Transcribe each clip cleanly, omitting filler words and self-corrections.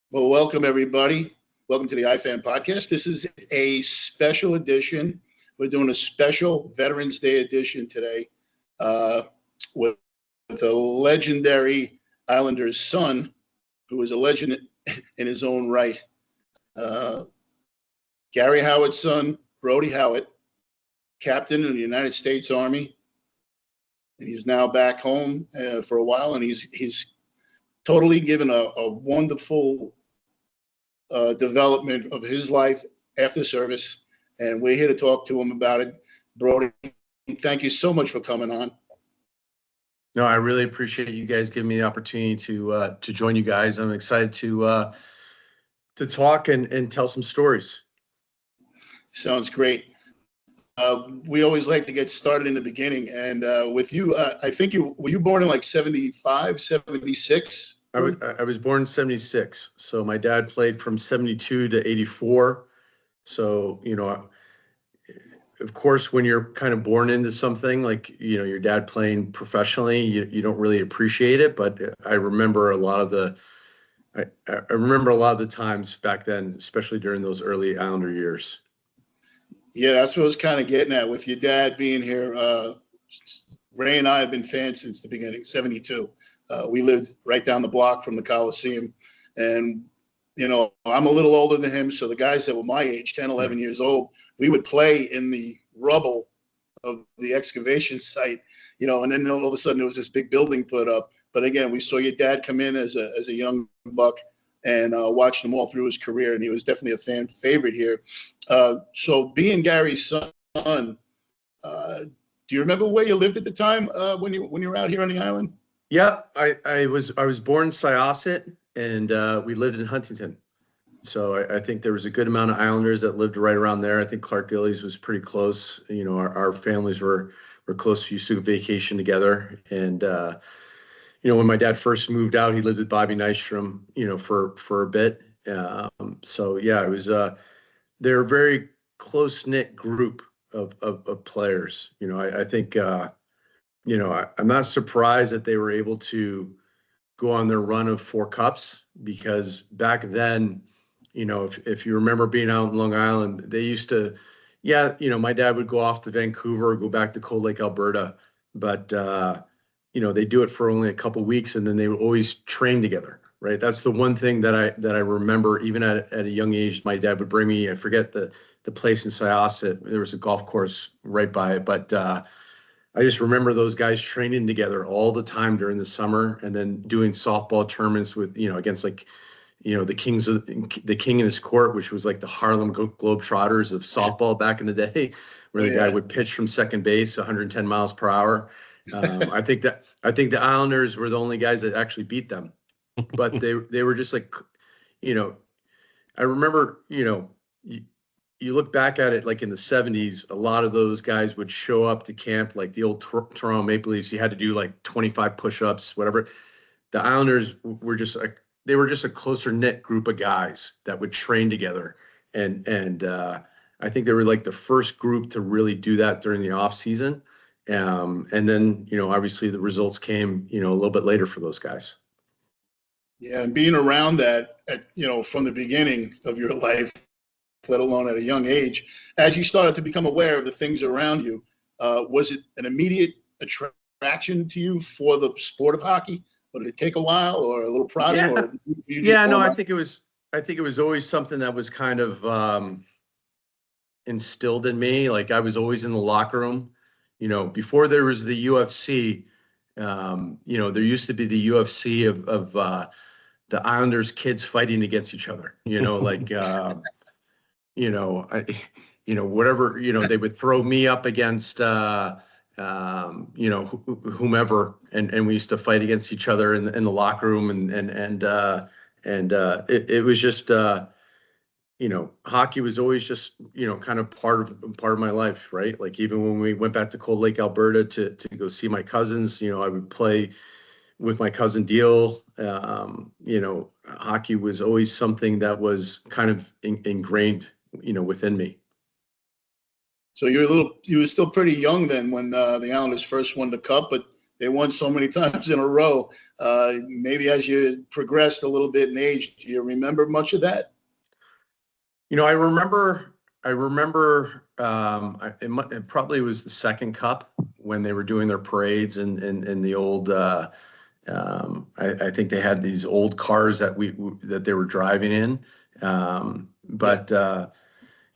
Well, welcome everybody. Welcome to the IFAN podcast. This is a special edition. We're doing a special Veterans Day edition today with a legendary Islanders son who is a legend in his own right. Garry Howatt's son, Brody Howatt, captain in the United States Army. And he's now back home for a while, and he's totally given a wonderful development of his life after service, and we're here to talk to him about it. Brody, thank you so much for coming on. No, I really appreciate you guys giving me the opportunity to join you guys. I'm excited to talk and tell some stories. Sounds great. We always like to get started in the beginning, and with you, I think were you born in like 75, 76? I was born in 76. So my dad played from 72 to 84. So, of course, when you're kind of born into something like, your dad playing professionally, you don't really appreciate it. But I remember a lot of the times back then, especially during those early Islander years. Yeah, that's what I was kind of getting at with your dad being here. Ray and I have been fans since the beginning, 72. We lived right down the block from the Coliseum. And, I'm a little older than him. So the guys that were my age, 10, 11 years old, we would play in the rubble of the excavation site, and then all of a sudden there was this big building put up. But again, we saw your dad come in as a young buck and watched him all through his career. And he was definitely a fan favorite here. So being Gary's son, do you remember where you lived at the time when you were out here on the island? Yeah, I was born in Syosset, and we lived in Huntington. So I think there was a good amount of Islanders that lived right around there. I think Clark Gillies was pretty close. Our families were close. We used to vacation together. And when my dad first moved out, he lived with Bobby Nystrom, for a bit. So yeah, it was they're a very close-knit group of players. I think I'm not surprised that they were able to go on their run of 4 cups, because back then, if you remember being out in Long Island, they used to, my dad would go off to Vancouver, go back to Cold Lake, Alberta, but they do it for only a couple of weeks, and then they would always train together, right? That's the one thing that I remember. Even at a young age, my dad would bring me. I forget the place in Syosset. There was a golf course right by it, but I just remember those guys training together all the time during the summer, and then doing softball tournaments with, against the king in his court, which was like the Harlem Globetrotters of softball back in the day, where the guy would pitch from second base 110 miles per hour. I think the Islanders were the only guys that actually beat them, but they were just like, I remember, you look back at it, like in the 70s, a lot of those guys would show up to camp, like the old Toronto Maple Leafs. You had to do like 25 push-ups, whatever. The Islanders were just a closer knit group of guys that would train together. And I think they were like the first group to really do that during the off season. And then, obviously the results came, a little bit later for those guys. Yeah. And being around that, from the beginning of your life, let alone at a young age, as you started to become aware of the things around you, was it an immediate attraction to you for the sport of hockey? Or did it take a while, or a little prodding? Yeah. Or no, I think it was always something that was kind of instilled in me. Like, I was always in the locker room, before there was the UFC. There used to be the UFC of the Islanders kids fighting against each other, like, whatever, they would throw me up against, whomever, and we used to fight against each other in the locker room, and it was just, hockey was always just, kind of part of my life, right? Like, even when we went back to Cold Lake, Alberta to go see my cousins, I would play with my cousin Deal. Hockey was always something that was kind of ingrained, within me. So you were still pretty young then when the Islanders first won the cup, but they won so many times in a row. Maybe as you progressed a little bit in age, do you remember much of that? I remember, it probably was the second cup when they were doing their parades and the old, I think they had these old cars that they were driving in. But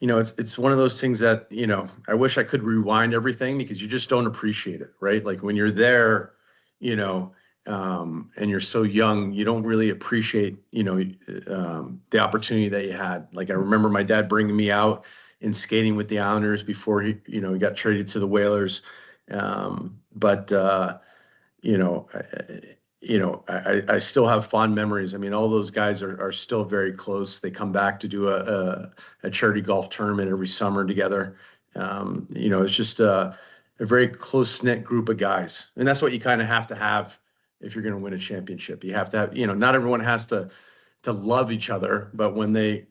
it's one of those things that, I wish I could rewind everything because you just don't appreciate it, right? Like when you're there, and you're so young, you don't really appreciate, the opportunity that you had. Like I remember my dad bringing me out and skating with the Islanders before he got traded to the Whalers. But I still have fond memories. I mean, all those guys are still very close. They come back to do a charity golf tournament every summer together. It's just a very close-knit group of guys. And that's what you kind of have to have if you're going to win a championship. You have to have, not everyone has to love each other, but when they,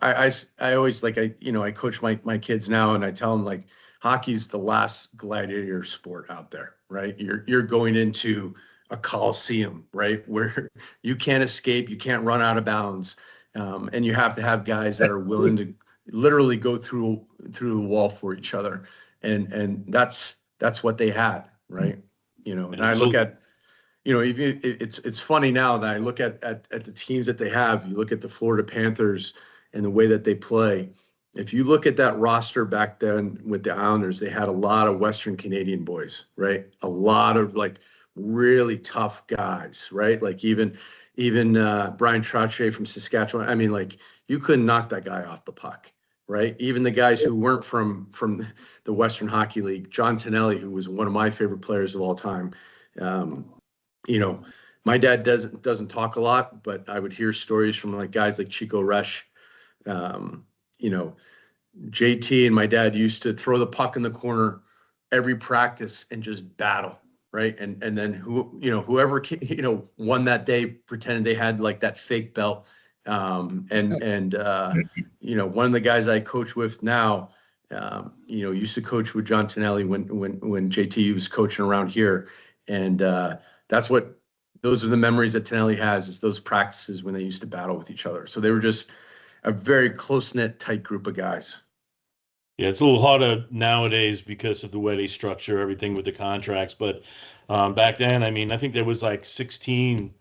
I always I coach my kids now and I tell them like hockey's the last gladiator sport out there, right? You're going into a coliseum, right? Where you can't escape, you can't run out of bounds. And you have to have guys that are willing to literally go through the wall for each other. And that's what they had, right? And I look at, it's funny now that I look at the teams that they have. You look at the Florida Panthers and the way that they play. If you look at that roster back then with the Islanders, they had a lot of Western Canadian boys, right? A lot of like really tough guys, right? Like even Brian Trottier from Saskatchewan. I mean, like you couldn't knock that guy off the puck, right? Even the guys who weren't from the Western Hockey League, John Tonelli, who was one of my favorite players of all time. My dad doesn't talk a lot, but I would hear stories from like guys like Chico Resch. JT and my dad used to throw the puck in the corner every practice and just battle, right? And then whoever won that day pretended they had like that fake belt. One of the guys I coach with now, used to coach with John Tonelli when JT was coaching around here, and those are the memories that Tonelli has, is those practices when they used to battle with each other. So they were just a very close-knit, tight group of guys. Yeah, it's a little harder nowadays because of the way they structure everything with the contracts. But back then, I mean, I think there was like 16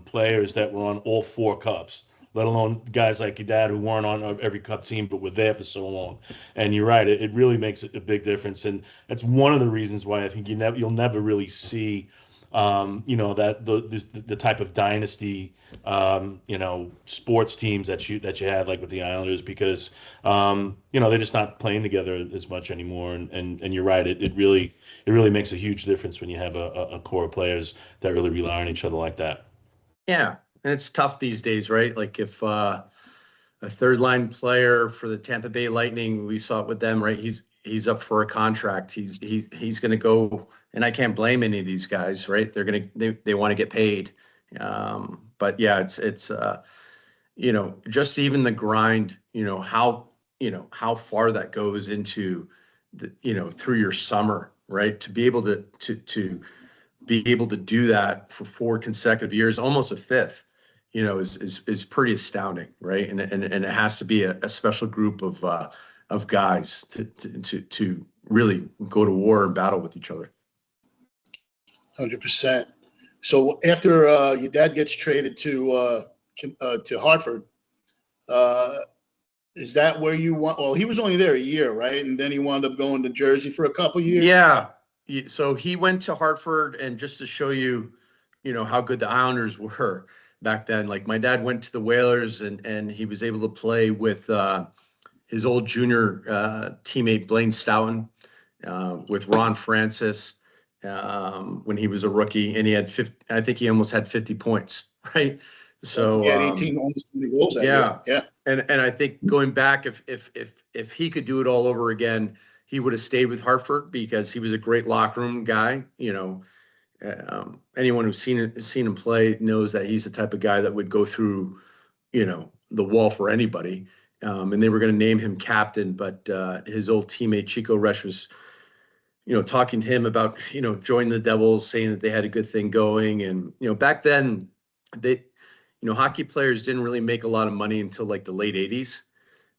players that were on all 4 cups, let alone guys like your dad who weren't on every cup team but were there for so long. And you're right, it really makes a big difference. And that's one of the reasons why I think you'll never really see that the type of dynasty sports teams that you had like with the Islanders, because they're just not playing together as much anymore. And you're right, it really makes a huge difference when you have a core of players that really rely on each other like that. Yeah, and it's tough these days, right? Like if a third line player for the Tampa Bay Lightning, we saw it with them, right? He's up for a contract. He's going to go, and I can't blame any of these guys, right? They want to get paid. But yeah, it's just even the grind, how far that goes into through your summer, right? To be able to be able to do that for 4 consecutive years, almost a fifth, is pretty astounding, right? And it has to be a special group of guys to really go to war and battle with each other. 100%. So after your dad gets traded to Hartford, is that where you want? Well, he was only there a year, right? And then he wound up going to Jersey for a couple years. Yeah. So he went to Hartford, and just to show you, how good the Islanders were back then. Like my dad went to the Whalers, and he was able to play with his old junior teammate Blaine Stoughton, with Ron Francis when he was a rookie, and he had 50. I think he almost had 50 points, right? So he had 18, almost 20 goals that year. Yeah. And I think going back, if he could do it all over again, he would have stayed with Hartford because he was a great locker room guy. Anyone who's seen him play knows that he's the type of guy that would go through, the wall for anybody. And they were going to name him captain, but his old teammate Chico Resch talking to him about, joining the Devils, saying that they had a good thing going. And, back then they, hockey players didn't really make a lot of money until like the late 80s.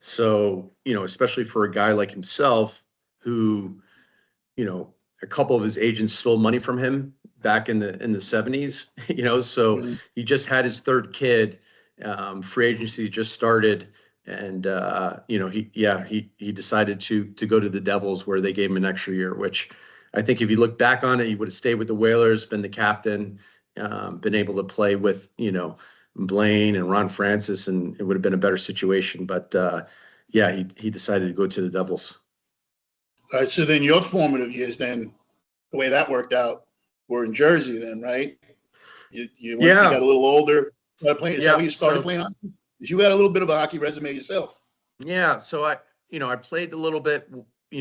So, especially for a guy like himself who, a couple of his agents stole money from him back in the 70s, so Mhm. he just had his third kid. Free agency just started, and he decided to go to the Devils, where they gave him an extra year, which I think if you look back on it, he would have stayed with the Whalers, been the captain, been able to play with, Blaine and Ron Francis, and it would have been a better situation. But he decided to go to the Devils. All right. So then your formative years, then the way that worked out, were in Jersey, then, right? You got a little older, started playing. Is that Yeah. when you started playing hockey? Because you had a little bit of a hockey resume yourself. Yeah. So I played a little bit,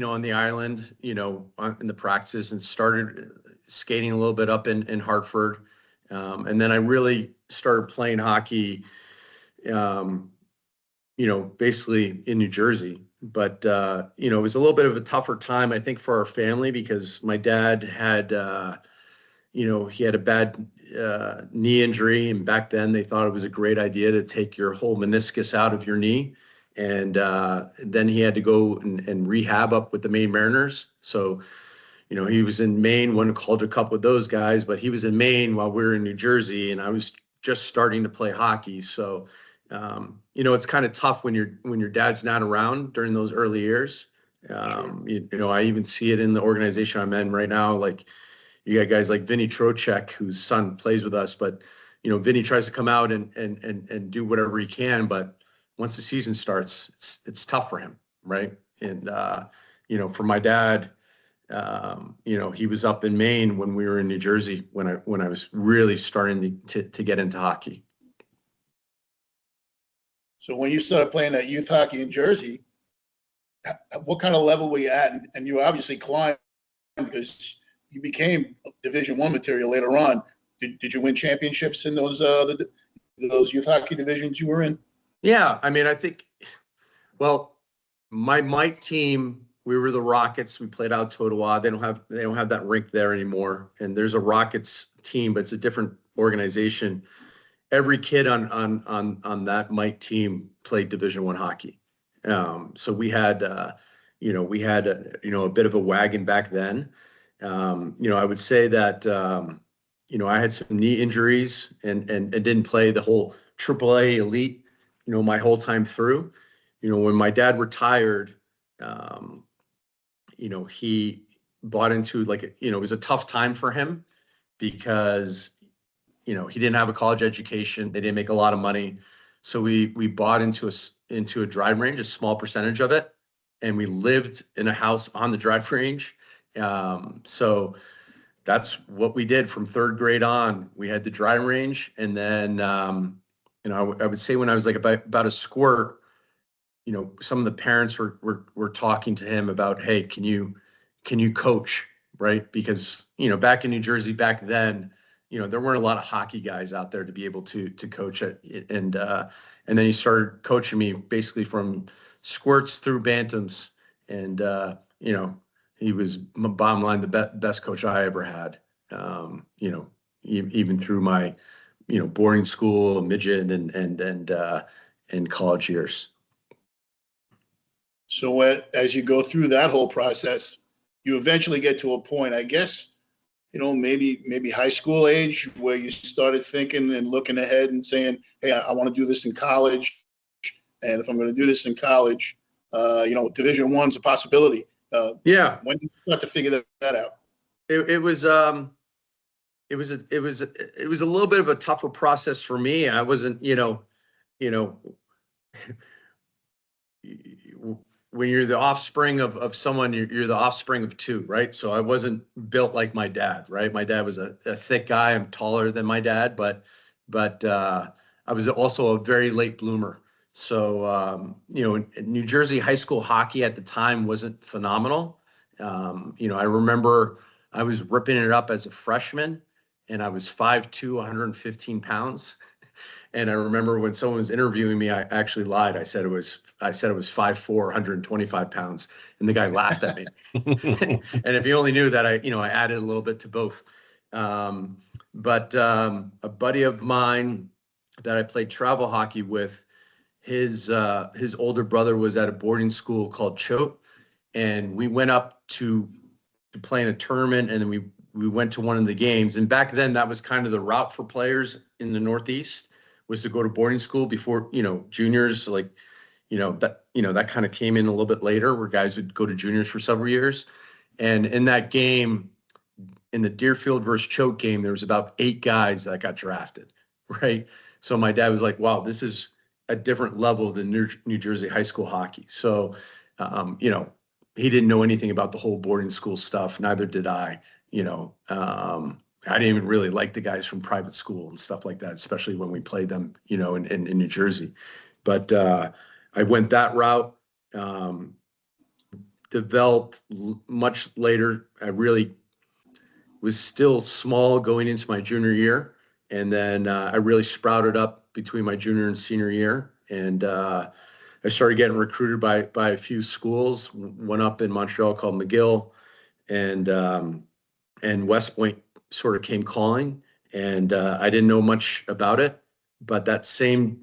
on the island, in the practices, and started skating a little bit up in Hartford. And then I really started playing hockey, basically in New Jersey. But, it was a little bit of a tougher time, I think, for our family, because my dad had, he had a bad knee injury. And back then they thought it was a great idea to take your whole meniscus out of your knee. And then he had to go and rehab up with the Maine Mariners. So, he was in Maine, won a Calder Cup with those guys, but he was in Maine while we were in New Jersey, and I was just starting to play hockey. So, it's kind of tough when your dad's not around during those early years. Sure. I even see it in the organization I'm in right now. Like, you got guys like Vinny Trocheck, whose son plays with us, but Vinny tries to come out and do whatever he can, but once the season starts, it's tough for him, right? And for my dad, he was up in Maine when we were in New Jersey when I was really starting to get into hockey. So when you started playing that youth hockey in Jersey, what kind of level were you at? And you obviously climbed, because you became Division I material later on. Did you win championships in those youth hockey divisions you were in? Yeah, I mean, I think, well, my Mike team, we were the Rockets. We played out Totowa. They don't have that rink there anymore. And there's a Rockets team, but it's a different organization. Every kid on that Mike team played Division I hockey. So we had a bit of a wagon back then. I would say that I had some knee injuries and didn't play the whole AAA elite, my whole time through. When my dad retired, he bought into, like, it was a tough time for him, because he didn't have a college education. They didn't make a lot of money. So we bought into a drive range, a small percentage of it. And we lived in a house on the drive range. So that's what we did from third grade on. We had the drive range. And then, I would say when I was like about a squirt, some of the parents were talking to him about, hey, can you coach? Right. Because, back in New Jersey back then, there weren't a lot of hockey guys out there to be able to coach it. And then he started coaching me basically from squirts through bantams. And, he was, bottom line, the best coach I ever had, even through my, boarding school, midget and college years. So as you go through that whole process, you eventually get to a point, I guess, maybe high school age, where you started thinking and looking ahead and saying, hey, I want to do this in college. And if I'm going to do this in college, Division I's a possibility. Yeah. When did you start to figure that out? It was a little bit of a tougher process for me. I wasn't, when you're the offspring of someone, you're the offspring of two, right? So I wasn't built like my dad, right? My dad was a thick guy. I'm taller than my dad, but I was also a very late bloomer. So, New Jersey high school hockey at the time wasn't phenomenal. I remember I was ripping it up as a freshman, and I was 5'2", 115 pounds. And I remember when someone was interviewing me, I actually lied. I said it was 5'4", 125 pounds, and the guy laughed at me. And if you only knew that, I added a little bit to both. But a buddy of mine that I played travel hockey with, his older brother was at a boarding school called Choate, and we went up to play in a tournament, and then we went to one of the games. And back then, that was kind of the route for players in the Northeast, was to go to boarding school before, juniors, like, that kind of came in a little bit later, where guys would go to juniors for several years. And in that game, in the Deerfield versus Choate game, there was about 8 guys that got drafted, right? So my dad was like, wow, this is a different level than New Jersey high school hockey. So, he didn't know anything about the whole boarding school stuff. Neither did I. I didn't even really like the guys from private school and stuff like that, especially when we played them, in New Jersey. But I went that route, developed much later. I really was still small going into my junior year. And then I really sprouted up between my junior and senior year. And I started getting recruited by a few schools, one up in Montreal called McGill, and West Point sort of came calling. And I didn't know much about it, but that same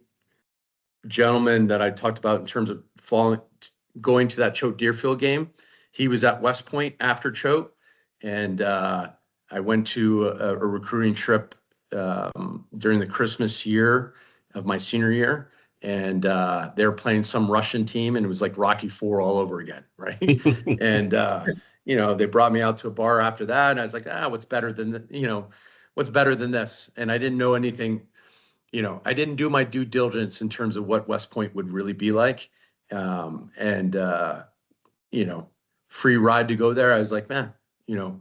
gentleman that I talked about in terms of going to that Choate Deerfield game, he was at West Point after Choate. And I went to a recruiting trip during the Christmas year of my senior year. And they were playing some Russian team, and it was like Rocky IV all over again, right? And they brought me out to a bar after that, and I was like, what's better than what's better than this? And I didn't know anything. I didn't do my due diligence in terms of what West Point would really be like. Free ride to go there. I was like, man,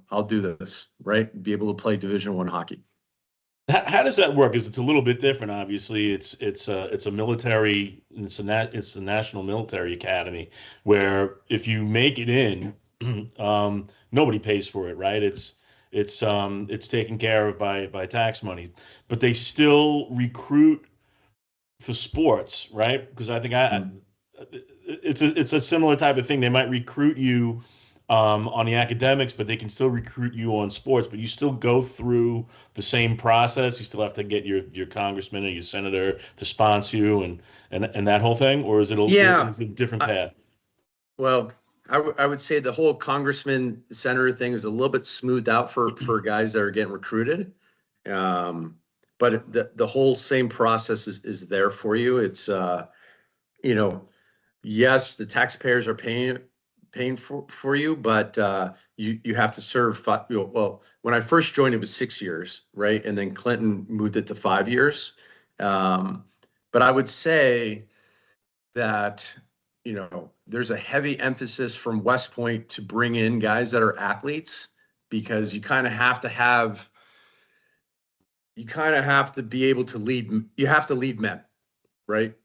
I'll do this, right? Be able to play Division I hockey. How does that work? Because it's a little bit different. Obviously, it's a military. It's the National Military Academy, where if you make it in, nobody pays for it, right? It's taken care of by tax money, but they still recruit for sports, right? Because I think it's a similar type of thing. They might recruit you on the academics, but they can still recruit you on sports. But you still go through the same process. You still have to get your congressman or your senator to sponsor you and that whole thing, or is it a different path? Well, I would say the whole congressman senator thing is a little bit smoothed out for guys that are getting recruited. But the whole same process is there for you. It's yes, the taxpayers are paying for you, but you have to serve well, when I first joined, it was 6 years, right? And then Clinton moved it to 5 years. But I would say that, there's a heavy emphasis from West Point to bring in guys that are athletes, because you kind of have to be able to lead. You have to lead men, right?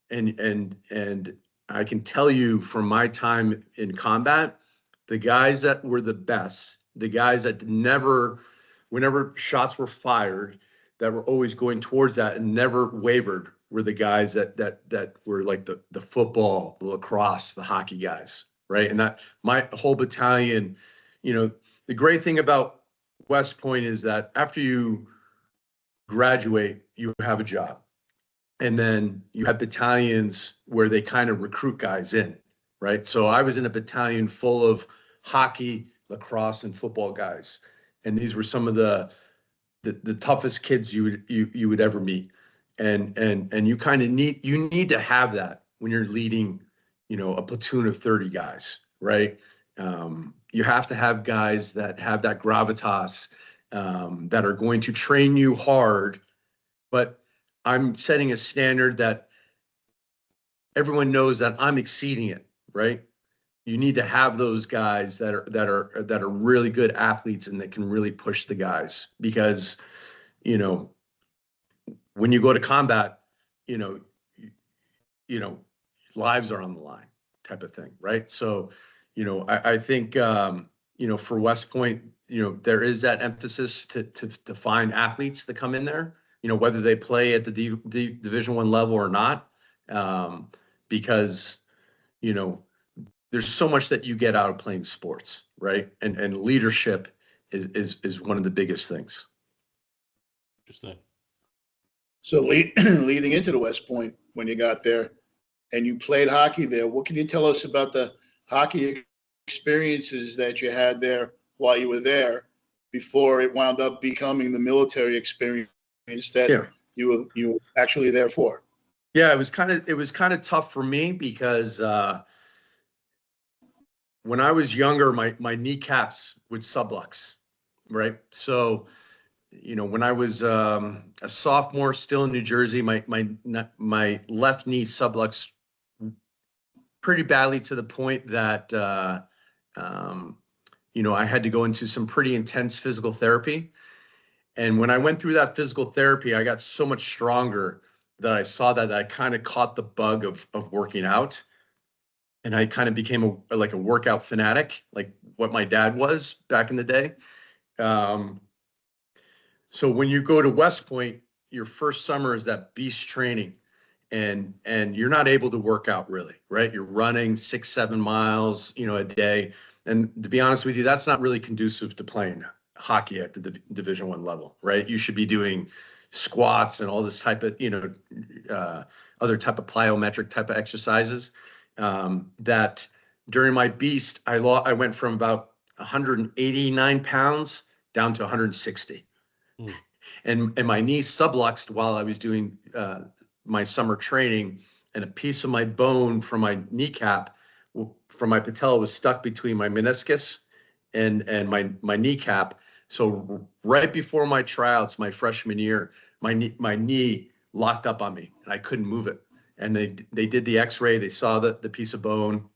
And I can tell you from my time in combat, the guys that were the best, the guys that whenever shots were fired, that were always going towards that and never wavered, were the guys that were like the football, the lacrosse, the hockey guys, right? And that my whole battalion, the great thing about West Point is that after you graduate, you have a job. And then you have battalions where they kind of recruit guys in, right? So I was in a battalion full of hockey, lacrosse, and football guys, and these were some of the toughest kids you would ever meet. And you kind of need to have that when you're leading, a platoon of 30 guys, right? You have to have guys that have that gravitas, that are going to train you hard, but I'm setting a standard that everyone knows that I'm exceeding it, right? You need to have those guys that are really good athletes and that can really push the guys, because, when you go to combat, lives are on the line, type of thing, right? So, I think, for West Point, there is that emphasis to find athletes that come in there. whether they play at the Division I level or not, because, there's so much that you get out of playing sports, right? And leadership is one of the biggest things. Interesting. So leading into the West Point, when you got there and you played hockey there, what can you tell us about the hockey experiences that you had there while you were there before it wound up becoming the military experience that you were actually there for? Yeah, it was kind of tough for me because when I was younger, my kneecaps would sublux, right? So, when I was a sophomore, still in New Jersey, my left knee sublux pretty badly, to the point that I had to go into some pretty intense physical therapy. And when I went through that physical therapy, I got so much stronger that I saw that I kind of caught the bug of working out. And I kind of became like a workout fanatic, like what my dad was back in the day. So when you go to West Point, your first summer is that beast training, and you're not able to work out really, right? You're running 6-7 miles, a day. And to be honest with you, that's not really conducive to playing hockey at the Division I level, right? You should be doing squats and all this type of, other type of plyometric type of exercises. That during my beast, I went from about 189 pounds down to 160. And my knee subluxed while I was doing my summer training, and a piece of my bone from my kneecap, from my patella, was stuck between my meniscus and my kneecap. So right before my tryouts, my freshman year, my knee locked up on me and I couldn't move it. And they did the X-ray, they saw the piece of bone,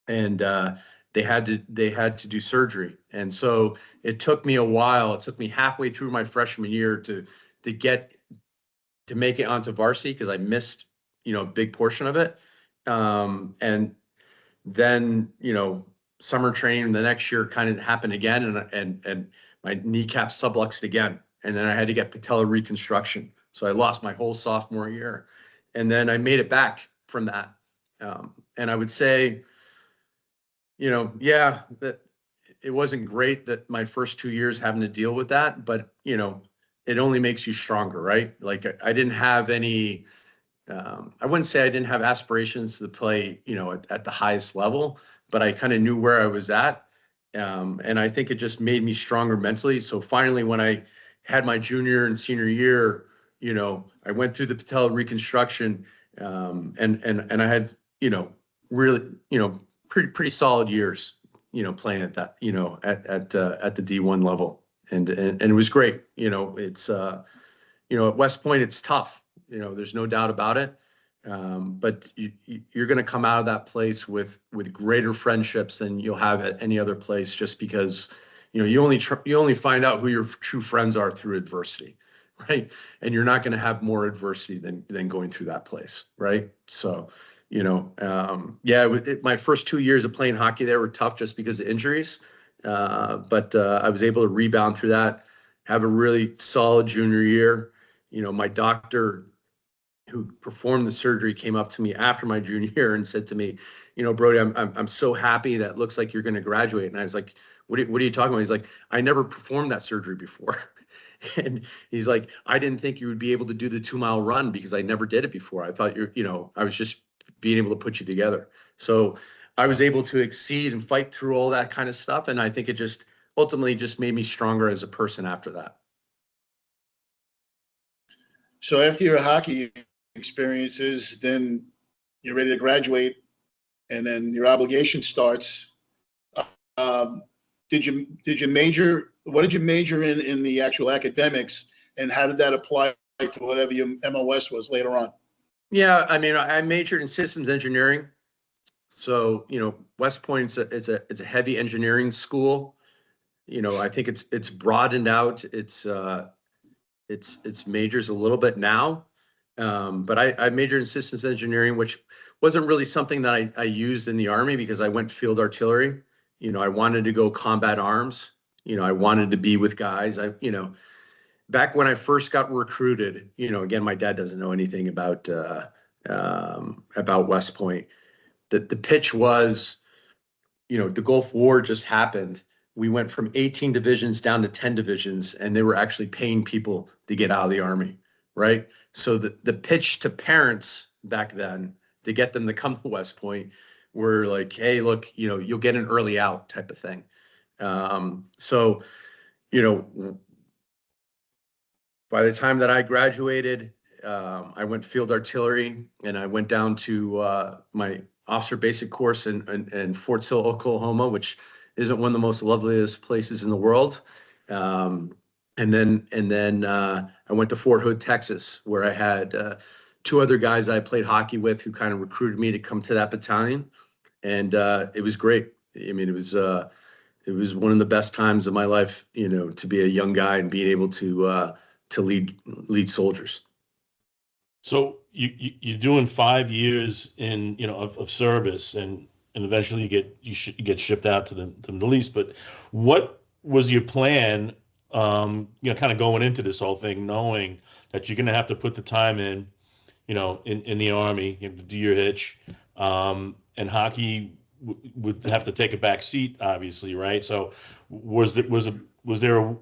and they had to do surgery. And so it took me a while. It took me halfway through my freshman year to make it onto varsity, because I missed, a big portion of it. And then, summer training the next year kind of happened again, and my kneecap subluxed again. And then I had to get patella reconstruction. So I lost my whole sophomore year. And then I made it back from that. And I would say, that it wasn't great that my first 2 years having to deal with that, but, it only makes you stronger, right? Like I didn't have any, I wouldn't say I didn't have aspirations to play, at the highest level, but I kind of knew where I was at. And I think it just made me stronger mentally. So finally, when I had my junior and senior year, I went through the patella reconstruction, and I had, really, pretty solid years, playing at that, at the D1 level. And it was great. It's, at West Point, it's tough, there's no doubt about it. But you're going to come out of that place with greater friendships than you'll have at any other place, just because, you only find out who your true friends are through adversity, right? And you're not going to have more adversity than going through that place, right? So, my first 2 years of playing hockey there were tough just because of injuries. But I was able to rebound through that, have a really solid junior year. My doctor who performed the surgery came up to me after my junior year and said to me, Brody, I'm so happy that it looks like you're going to graduate. And I was like, what are you talking about? He's like, I never performed that surgery before. And he's like, I didn't think you would be able to do the 2-mile run because I never did it before. I thought I was just being able to put you together. So I was able to exceed and fight through all that kind of stuff. And I think it just ultimately just made me stronger as a person after that. So after your hockey experiences, then you're ready to graduate, and then your obligation starts. Did you major? What did you major in the actual academics, and how did that apply to whatever your MOS was later on? Yeah, I mean, I majored in systems engineering. So, West Point is a heavy engineering school. I think it's broadened out its majors a little bit now. But I majored in systems engineering, which wasn't really something that I used in the Army, because I went field artillery. I wanted to go combat arms. I wanted to be with guys. back when I first got recruited, you know, again, my dad doesn't know anything about West Point. The pitch was, you know, the Gulf War just happened. We went from 18 divisions down to 10 divisions, and they were actually paying people to get out of the Army, right? So the pitch to parents back then to get them to come to West Point were like, hey, look, you know, you'll get an early out type of thing. So, you know, by the time that I graduated, I went field artillery, and I went down to my officer basic course in Fort Sill, Oklahoma, which isn't one of the most loveliest places in the world. And then I went to Fort Hood, Texas, where I had two other guys I played hockey with who kind of recruited me to come to that battalion, and it was great. I mean, it was one of the best times of my life, you know, to be a young guy and being able to lead soldiers. So you're doing 5 years in, you know, of service, and eventually you get shipped out to the Middle East. But what was your plan, you know, kind of going into this whole thing, knowing that you're going to have to put the time in, you know, in the Army, you know, to do your hitch, and hockey would have to take a back seat, obviously, right? So was there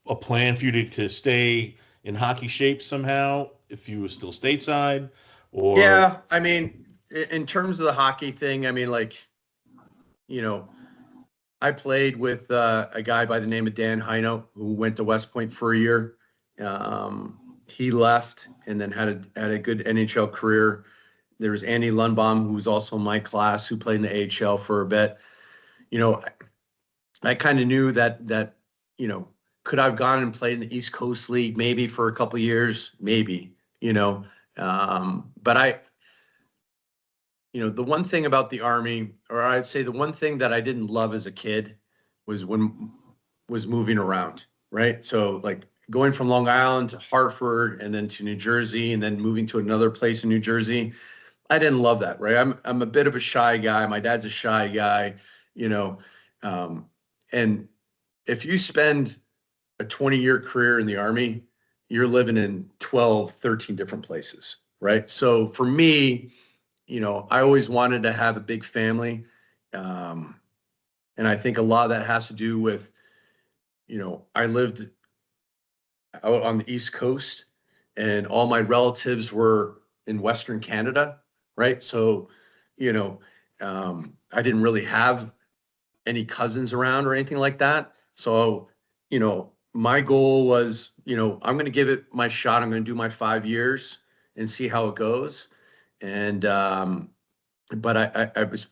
a plan for you to stay in hockey shape somehow if you were still stateside, or? Yeah, I mean, in terms of the hockey thing, I mean, like, you know, I played with a guy by the name of Dan Heino, who went to West Point for a year. He left and then had a good NHL career. There was Andy Lundbaum, who was also in my class, who played in the AHL for a bit. You know, I kind of knew that, you know, could I've gone and played in the East Coast League maybe for a couple of years, maybe, you know, but you know, the one thing about the Army, or I'd say the one thing that I didn't love as a kid was moving around, right? So like going from Long Island to Hartford and then to New Jersey and then moving to another place in New Jersey. I didn't love that, right? I'm a bit of a shy guy. My dad's a shy guy, you know, and if you spend a 20-year career in the Army, you're living in 12, 13 different places, right? So for me, you know, I always wanted to have a big family. And I think a lot of that has to do with, you know, I lived out on the East Coast and all my relatives were in Western Canada, right? So, you know, I didn't really have any cousins around or anything like that. So, you know, my goal was, you know, I'm going to give it my shot. I'm going to do my 5 years and see how it goes. And, but I was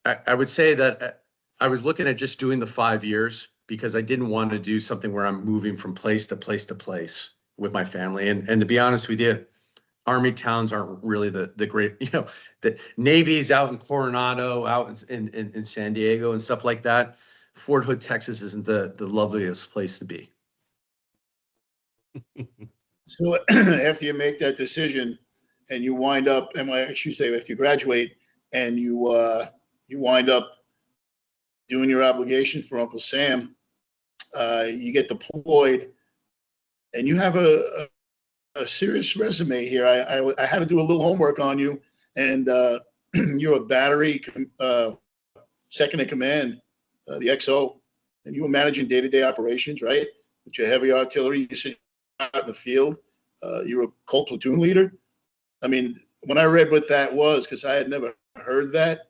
I would say that I was looking at just doing the 5 years because I didn't want to do something where I'm moving from place to place to place with my family. And to be honest with you, Army towns aren't really the great, you know, the Navy's out in Coronado, out in San Diego and stuff like that. Fort Hood, Texas isn't the loveliest place to be. So after you make that decision and you wind up, and I should say after you graduate and you wind up doing your obligations for Uncle Sam, you get deployed, and you have a serious resume here. I had to do a little homework on you, and you're a battery second in command, the XO, and you were managing day-to-day operations, right? With your heavy artillery, you sit out in the field. You were a Colt platoon leader. I mean, when I read what that was, because I had never heard that,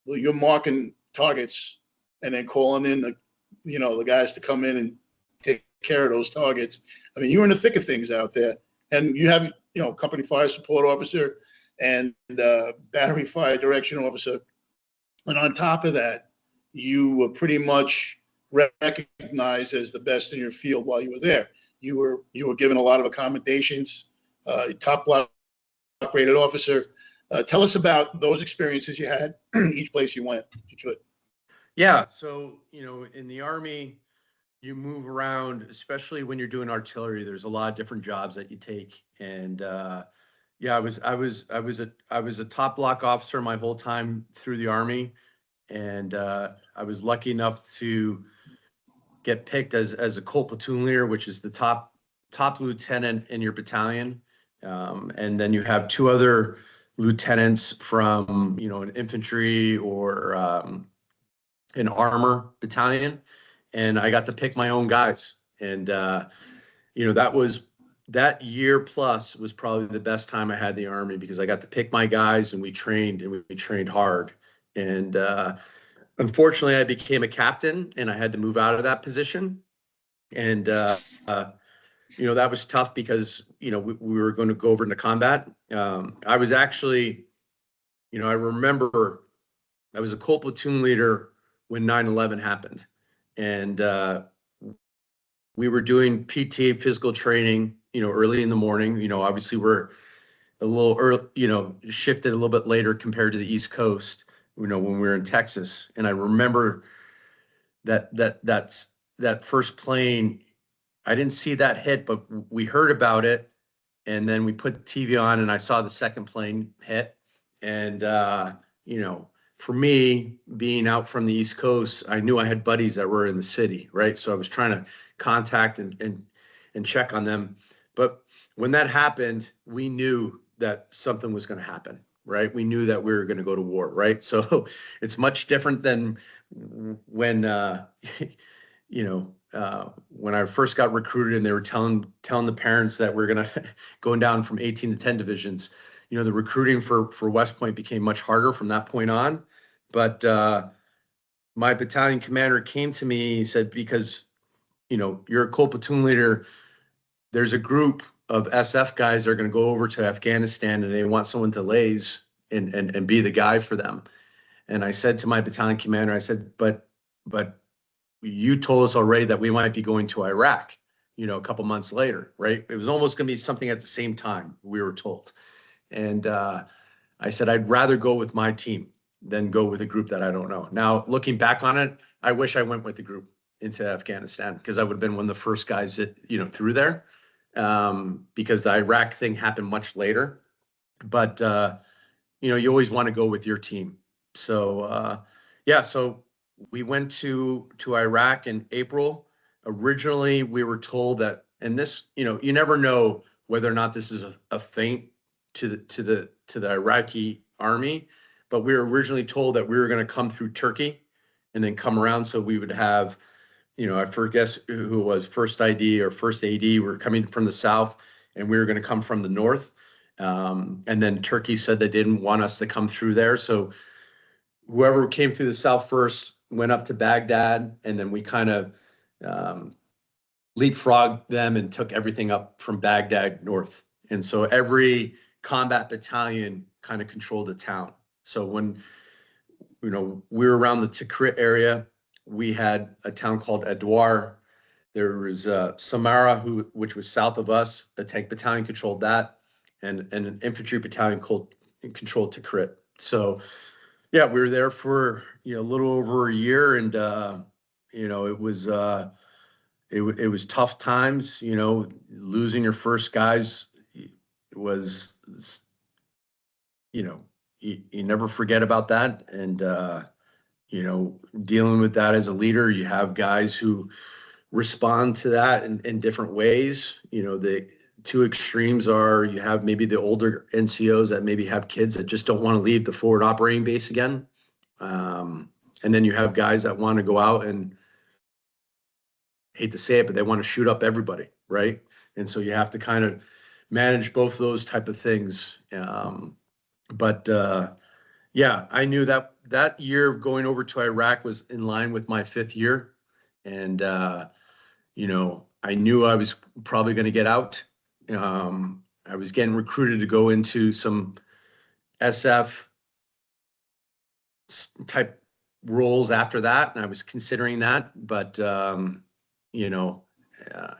well, you're marking targets and then calling in the guys to come in and take care of those targets. I mean, you're in the thick of things out there, and you have, company fire support officer and battery fire direction officer. And on top of that, you were pretty much recognized as the best in your field while you were there. You were given a lot of accommodations, top block rated officer. Tell us about those experiences you had each place you went, if you could. Yeah. So, in the Army, you move around, especially when you're doing artillery. There's a lot of different jobs that you take. And yeah, I was a top block officer my whole time through the Army. And I was lucky enough to get picked as a Colt platoon leader, which is the top lieutenant in your battalion. And then you have two other lieutenants from, an infantry or an armor battalion. And I got to pick my own guys. And, that year plus was probably the best time I had in the Army, because I got to pick my guys and we trained hard. And unfortunately, I became a captain and I had to move out of that position. And, that was tough because, we were going to go over into combat. I was actually, I remember I was a Colt platoon leader when 9/11 happened. And we were doing PT, physical training, early in the morning. Obviously we're a little early, shifted a little bit later compared to the East Coast, when we were in Texas. And I remember that first plane, I didn't see that hit, but we heard about it. And then we put the TV on and I saw the second plane hit. And, for me, being out from the East Coast, I knew I had buddies that were in the city, right? So I was trying to contact and check on them. But when that happened, we knew that something was going to happen, right? We knew that we were going to go to war, right? So it's much different than when, when I first got recruited and they were telling the parents that we're going to going down from 18 to 10 divisions. The recruiting for West Point became much harder from that point on. But my battalion commander came to me, he said, because, you're a Colt platoon leader, there's a group of SF guys that are going to go over to Afghanistan and they want someone to laze and be the guy for them. And I said to my battalion commander, I said, but you told us already that we might be going to Iraq, a couple months later, right? It was almost going to be something at the same time, we were told. And I said, I'd rather go with my team than go with a group that I don't know. Now, looking back on it, I wish I went with the group into Afghanistan, because I would have been one of the first guys that, through there, because the Iraq thing happened much later. But, you always want to go with your team. So, so we went to Iraq in April. Originally, we were told that, and this, you never know whether or not this is a feint to the Iraqi army, but we were originally told that we were going to come through Turkey and then come around, so we would have, I forget who it was, first ID or first AD. We were coming from the south and we were going to come from the north. And then Turkey said they didn't want us to come through there. So whoever came through the south first went up to Baghdad, and then we kind of leapfrogged them and took everything up from Baghdad north. And so every combat battalion kind of controlled the town. So when, we were around the Tikrit area, we had a town called Adwar. There was Samara, which was south of us. The tank battalion controlled that, and an infantry battalion controlled Tikrit. So yeah, we were there for a little over a year, and it was it was tough times. Losing your first guys was, you never forget about that. And dealing with that as a leader, you have guys who respond to that in different ways. The two extremes are, you have maybe the older NCOs that maybe have kids that just don't want to leave the forward operating base again. And then you have guys that want to go out and, hate to say it, but they want to shoot up everybody, right? And so you have to kind of manage both those type of things. But I knew that year going over to Iraq was in line with my 5th year. And, I knew I was probably going to get out. I was getting recruited to go into some SF type roles after that. And I was considering that, but,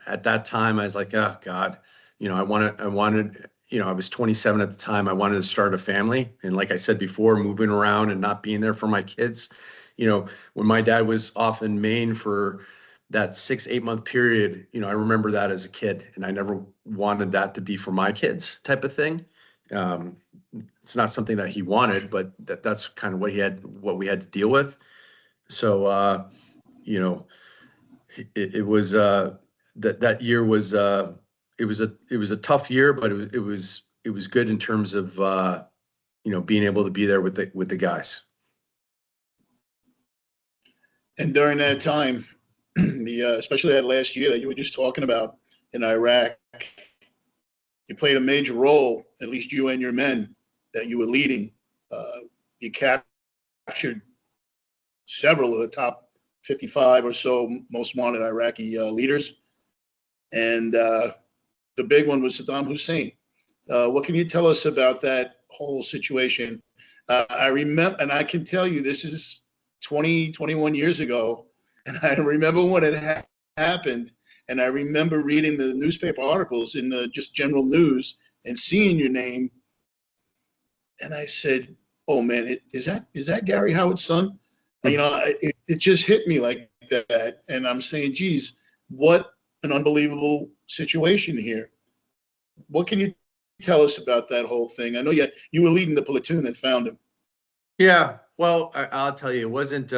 at that time I was like, oh God, I wanted, I was 27 at the time. I wanted to start a family. And like I said before, moving around and not being there for my kids, when my dad was off in Maine for that 6-8 month period, I remember that as a kid, and I never wanted that to be for my kids type of thing. It's not something that he wanted, but that's kind of what we had to deal with. So, it was that year was it was a tough year, but it was good in terms of being able to be there with the guys. And during that time, especially that last year that you were just talking about in Iraq, you played a major role, at least you and your men that you were leading. You captured several of the top 55 or so most wanted Iraqi leaders. And the big one was Saddam Hussein. What can you tell us about that whole situation? I remember, and I can tell you this is 20, 21 years ago. And I remember when it happened. And I remember reading the newspaper articles in the just general news and seeing your name. And I said, oh man, is that Garry Howatt's son? It just hit me like that. And I'm saying, geez, what an unbelievable situation here. What can you tell us about that whole thing? I know you were leading the platoon that found him. Yeah, well, I'll tell you, it wasn't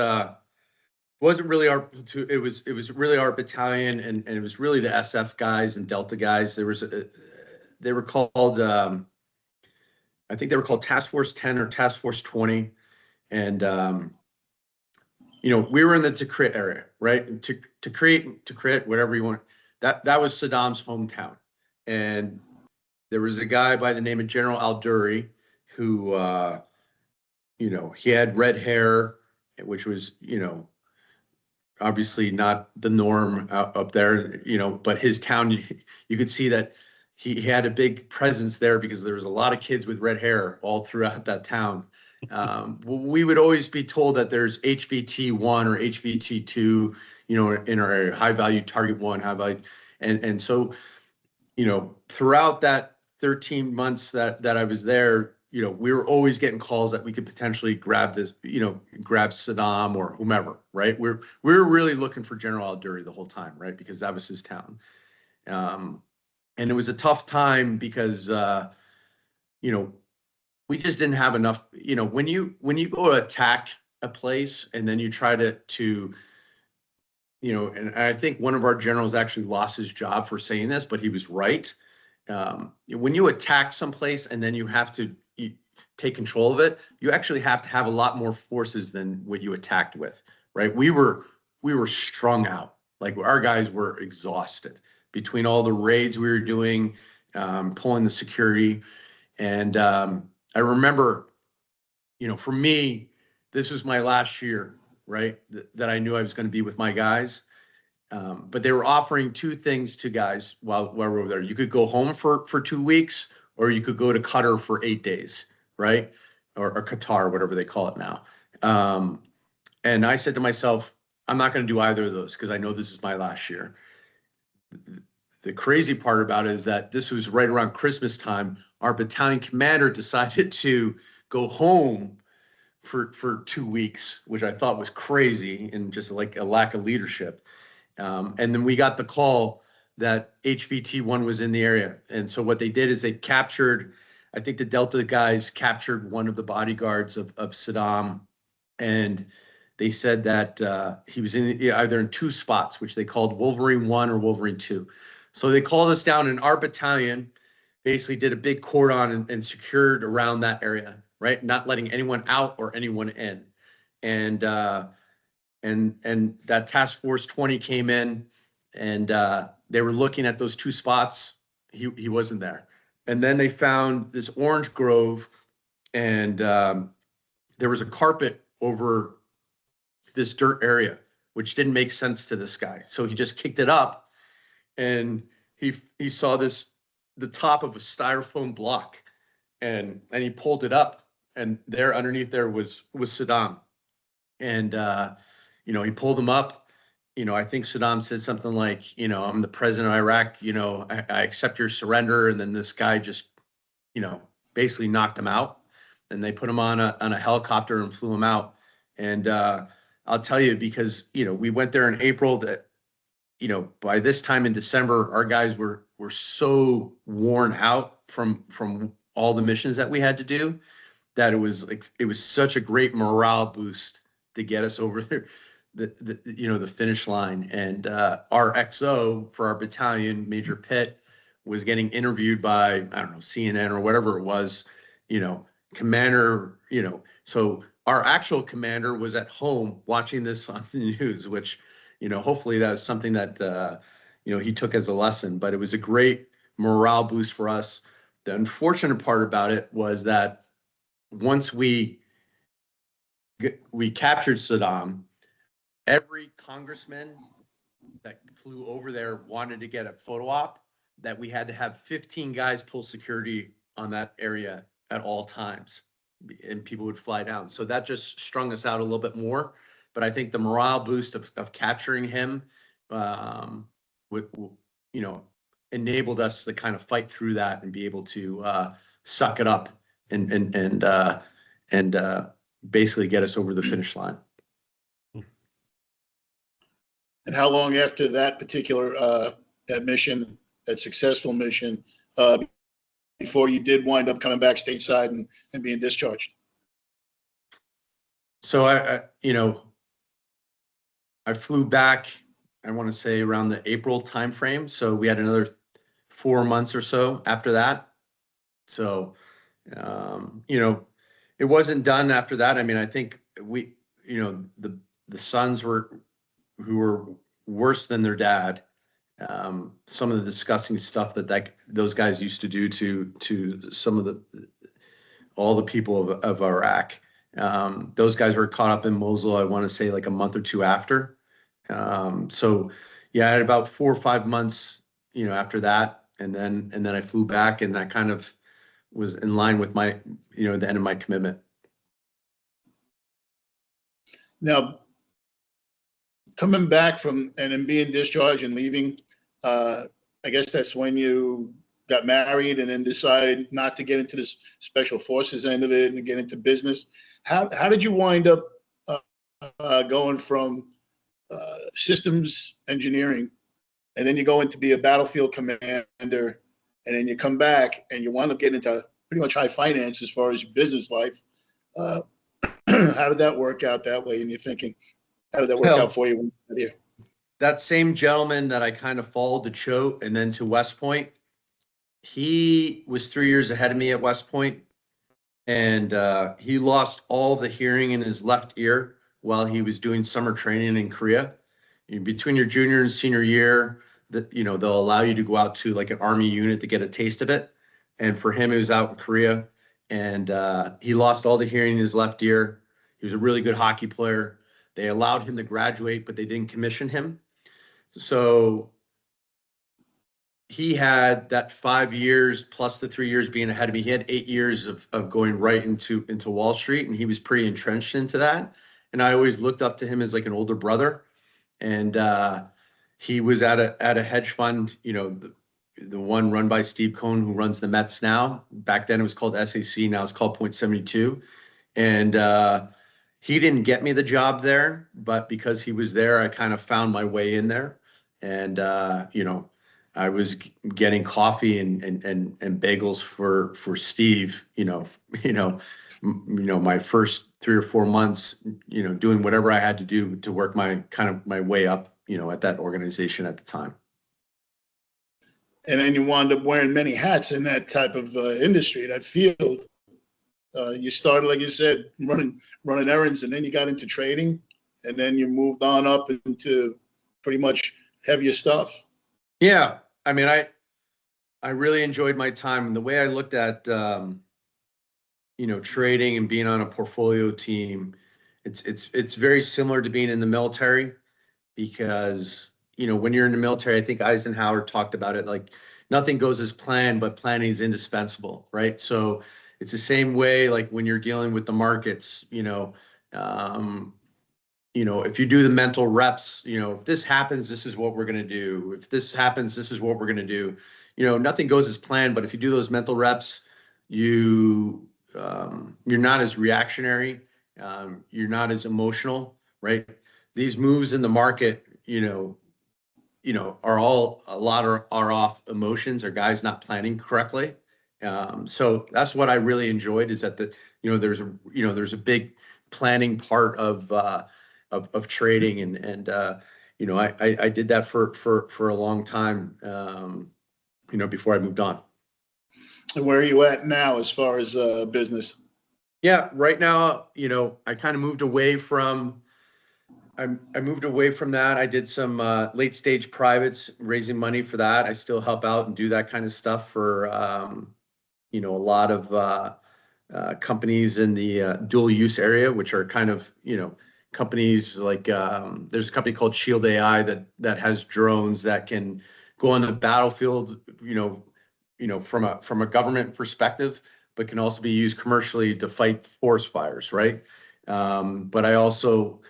really our platoon. It was really our battalion, and it was really the SF guys and Delta guys. They were called I think they were called Task Force 10 or Task Force 20, and we were in the Tikrit area, right? Tikrit, whatever you want. That was Saddam's hometown, and there was a guy by the name of General Al-Duri who, he had red hair, which was, obviously not the norm up there, but his town, you could see that he had a big presence there because there was a lot of kids with red hair all throughout that town. We would always be told that there's HVT 1 or HVT 2, in our area, high value target 1, high value. And so, throughout that 13 months that I was there, we were always getting calls that we could potentially grab Saddam or whomever, right? We're really looking for General Al-Duri the whole time, right? Because that was his town. And it was a tough time because, we just didn't have enough, when you go to attack a place and then you try to and I think one of our generals actually lost his job for saying this, but he was right. When you attack someplace and then you have to take control of it, you actually have to have a lot more forces than what you attacked with, right? We were strung out. Like, our guys were exhausted between all the raids we were doing, pulling the security. And I remember, for me, this was my last year, right? That I knew I was going to be with my guys. But they were offering two things to guys while we were there. You could go home for 2 weeks, or you could go to Qatar for 8 days, right? Or Qatar, whatever they call it now. And I said to myself, I'm not going to do either of those because I know this is my last year. The crazy part about it is that this was right around Christmas time. Our battalion commander decided to go home for 2 weeks, which I thought was crazy and just like a lack of leadership. And then we got the call that HVT 1 was in the area. And so what they did is they captured, I think the Delta guys captured one of the bodyguards of Saddam. And they said that he was either in 2 spots, which they called Wolverine 1 or Wolverine 2. So they called us down, and our battalion basically did a big cordon and secured around that area, right? Not letting anyone out or anyone in. And that Task Force 20 came in, and they were looking at those 2 spots. He wasn't there. And then they found this orange grove, and there was a carpet over this dirt area, which didn't make sense to this guy. So he just kicked it up, and he saw the top of a styrofoam block, and he pulled it up, and there underneath there was Saddam. And he pulled him up. I think Saddam said something like, I'm the president of Iraq, I accept your surrender. And then this guy just, basically knocked him out, and they put him on a helicopter and flew him out. And I'll tell you, because, we went there in April, that, by this time in December, our guys were so worn out from all the missions that we had to do, that it was such a great morale boost to get us over there. the finish line. And our XO for our battalion, Major Pitt, was getting interviewed by, I don't know, CNN or whatever it was, commander, so our actual commander was at home watching this on the news, which, hopefully that was something that, he took as a lesson. But it was a great morale boost for us. The unfortunate part about it was that once we captured Saddam, every congressman that flew over there wanted to get a photo op, that we had to have 15 guys pull security on that area at all times, and people would fly down. So that just strung us out a little bit more. But I think the morale boost of capturing him, would, enabled us to kind of fight through that and be able to suck it up and basically get us over the finish line. And how long after that particular that mission, that successful mission, before you did wind up coming back stateside and being discharged? So I flew back, I want to say around the April timeframe. So we had another 4 months or so after that. So, it wasn't done after that. I mean, I think we, the sons who were worse than their dad. Some of the disgusting stuff that those guys used to do to some of all the people of Iraq. Those guys were caught up in Mosul, I want to say like a month or two after. So yeah, I had about 4 or 5 months, after that. And then I flew back, and that kind of was in line with my, the end of my commitment. Now, coming back from and then being discharged and leaving, I guess that's when you got married and then decided not to get into this special forces end of it and get into business. How did you wind up going from systems engineering, and then you go into be a battlefield commander, and then you come back and you wind up getting into pretty much high finance as far as your business life? How did that work out that way in your thinking? How did that work out for you when you got here? That same gentleman that I kind of followed to Choate and then to West Point, he was 3 years ahead of me at West Point, and he lost all the hearing in his left ear while he was doing summer training in Korea. Between your junior and senior year, they'll allow you to go out to like an army unit to get a taste of it. And for him, it was out in Korea, and he lost all the hearing in his left ear. He was a really good hockey player. They allowed him to graduate, but they didn't commission him. So he had that 5 years plus the 3 years being ahead of me. He had 8 years of going right into Wall Street, and he was pretty entrenched into that. And I always looked up to him as like an older brother. And he was at a hedge fund, the one run by Steve Cohen, who runs the Mets now. Back then it was called SAC. Now it's called Point 72. And he didn't get me the job there, but because he was there, I kind of found my way in there. And I was getting coffee and bagels for Steve. My first 3 or 4 months, doing whatever I had to do to work my way up, at that organization at the time. And then you wound up wearing many hats in that type of industry, that field. You started, like you said, running errands, and then you got into trading, and then you moved on up into pretty much heavier stuff. Yeah, I mean, I really enjoyed my time, and the way I looked at trading and being on a portfolio team, it's very similar to being in the military, because when you're in the military, I think Eisenhower talked about it, like nothing goes as planned, but planning is indispensable, right? So it's the same way, like when you're dealing with the markets, if you do the mental reps, if this happens, this is what we're going to do. If this happens, this is what we're going to do. Nothing goes as planned, but if you do those mental reps, you're not as reactionary. You're not as emotional, right? These moves in the market, are all, a lot are off emotions, or guys not planning correctly. So that's what I really enjoyed, is that there's a big planning part of of trading, and you know, I did that for a long time, you know, before I moved on. And where are you at now as far as business? Yeah, right now, you know, I kind of moved away from. I moved away from that. I did some late stage privates, raising money for that. I still help out and do that kind of stuff for you know, a lot of companies in the dual use area, which are kind of, you know, companies like there's a company called Shield AI that has drones that can go on the battlefield, you know, from a government perspective, but can also be used commercially to fight forest fires, right? But I also,